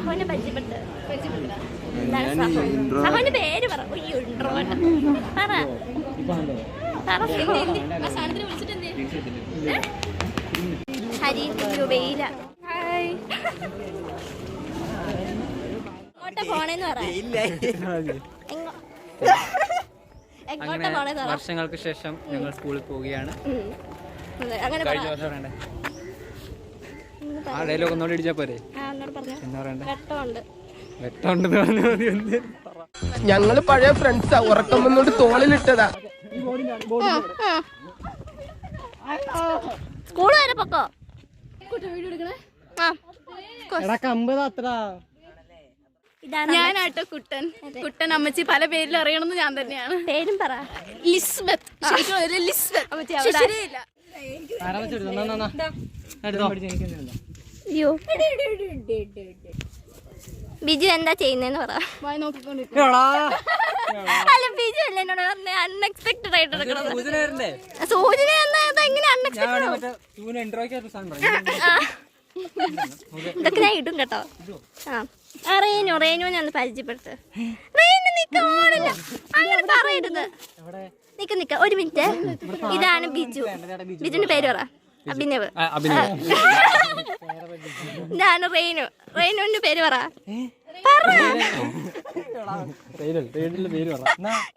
സഹോനെ പരിചയപ്പെട്ട് സഹോന്റെ പേര് പറ. ഹരി വെയില. എങ്ങോട്ടാ പോണേന്ന് പറ. എങ്ങോട്ടാ പോണേന്ന് പറ. വർഷങ്ങൾക്ക് ശേഷം ഞങ്ങൾ സ്കൂളിൽ പോവുകയാണ്. അങ്ങനെ ആ ഡയലോഗ് ഒന്നുകൂടി ഇടിച്ചാ പോരെ? എന്താ പറയണ്ടേ? വെട്ടമുണ്ടെന്ന് പറഞ്ഞാൽ മതി. ഞങ്ങള് പഴയ ഫ്രണ്ട്സാ. ഉറക്കം വന്നോണ്ട് തോളിലിട്ടതാ. സ്കൂള് വരെ പൊക്കോ. ഞാനാട്ടോ കുട്ടൻ. കുട്ടൻ അമ്മച്ചി പല പേരിൽ അറിയണമെന്ന് ഞാൻ തന്നെയാണ്. പേരും പറ. ലിസ്ബത്ത്. ബിജു എന്താ ചെയ്യുന്നേന്ന് പറ. അല്ല ബിജു അല്ല എന്നോട് പറഞ്ഞ അൺഎക്സ്പെക്ടഡ് ആയിട്ട് സൂചന എങ്ങനെ അൺഎക്സ്പെക്ടഡ്. ഇതൊക്കെ ഞാൻ ഇടും കേട്ടോ. റേനു ഞാൻ പരിചയപ്പെടുത്ത്. റേനു നിക്ക ഓടില്ല, അങ്ങനെ പറയരുത്. നിക്ക ഒരു മിനിറ്റ്. ഇതാണ് ബിജു. ബിജുവിന്റെ പേര് പറ. അഭിനവ്. ഇതാണ് റേനു. റേനുവിന്റെ പേര് പറ.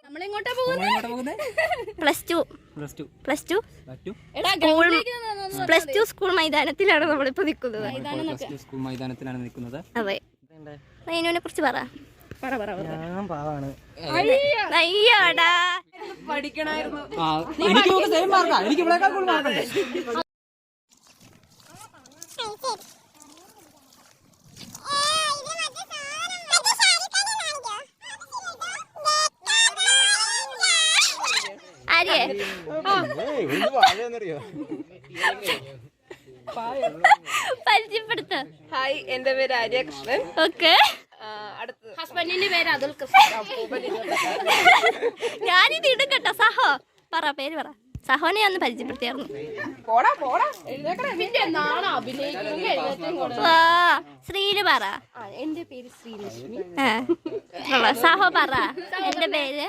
നമ്മളെങ്ങോട്ടാ പോകുന്നത്? പ്ലസ് ടു സ്കൂൾ മൈതാനത്തിലാണ് നമ്മളിപ്പോ നിൽക്കുന്നത്. അതെ. റേനുവിനെ കുറിച്ച് പറ. അയ്യോടാ പഠിക്കണായിരുന്നു. പരിചയപ്പെടുത്ത. ഹായ്, എന്റെ പേര് ആര്യകൃഷ്ണൻ. ഓക്കെ. ഹസ്ബൻഡിന്റെ പേര് അതുൽ കൃഷ്ണൻ. ഞാനിത് ഇടും കേട്ടോ. സഹോ പറ, പേര് പറ. സഹോനെ ഒന്ന് പരിചയപ്പെടുത്തിയായിരുന്നു. ശ്രീല് പറ. എന്റെ പേര് ശ്രീലക്ഷ്മി. സഹോ പറ. എന്റെ പേര്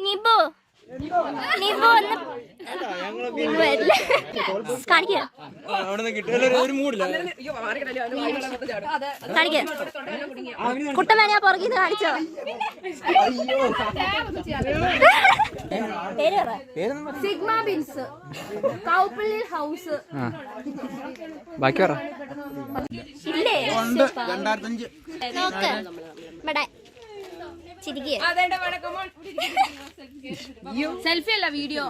നിബു. നിബു ഒന്ന് കാണിക്ക. കുട്ടൻ വേണ പുറകിന്ന് കാണിച്ചോ. സിഗ്മ ബിൻസ്, കൗപ്പള്ളി ഹൗസ്. ബാക്കി പറ. ഇല്ലേ നോക്ക് ഇവിടെ ചിരിക്കുക. സെൽഫി അല്ല, വീഡിയോ.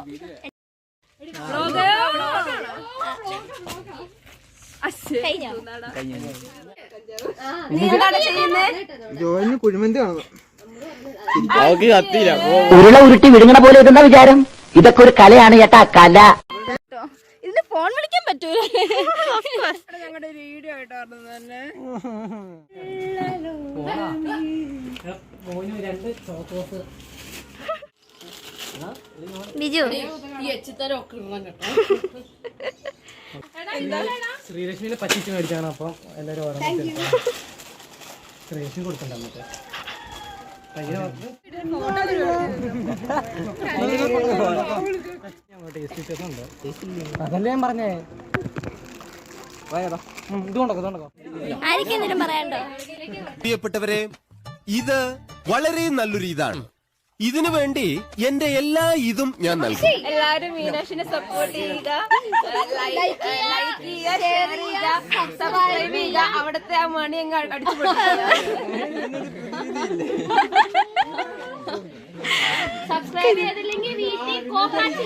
ഉരുള ഉരുട്ടി വിഴുങ്ങണ പോലെ ഇതെന്താ വിചാരം? ഇതൊക്കെ ഒരു കലയാണ് ചേട്ടാ, കല. ഇതിന് ഫോൺ വിളിക്കാൻ പറ്റൂല. ഞങ്ങളുടെ വീഡിയോ ആയിട്ടായിരുന്നു തന്നെ. ബിജു ശ്രീലക്ഷ്മിനെ പറ്റിച്ച് മേടിച്ചാണ്. അപ്പം എല്ലാരും ശ്രീലക്ഷ്മി കൊടുത്തിട്ടുണ്ടാ. അതല്ലേ ഞാൻ പറഞ്ഞേ. പ്രിയപ്പെട്ടവരെ, ഇത് വളരെ നല്ലൊരു ഇതാണ്. ഇതിനു വേണ്ടി എന്റെ എല്ലാ ഇതും ഞാൻ നൽകും. എല്ലാവരും മീനാക്ഷിനെ സപ്പോർട്ട് ചെയ്യുക, ലൈക്ക് ചെയ്യുക, ഷെയർ ചെയ്യുക, സബ്സ്ക്രൈബ് ചെയ്യുക. അവിടുത്തെ ആ മണി അങ്ങ് അടിച്ചു സബ്സ്ക്രൈബ് ചെയ്തില്ലെങ്കിൽ വീട്ടിൽ കോപ്പാച്ച്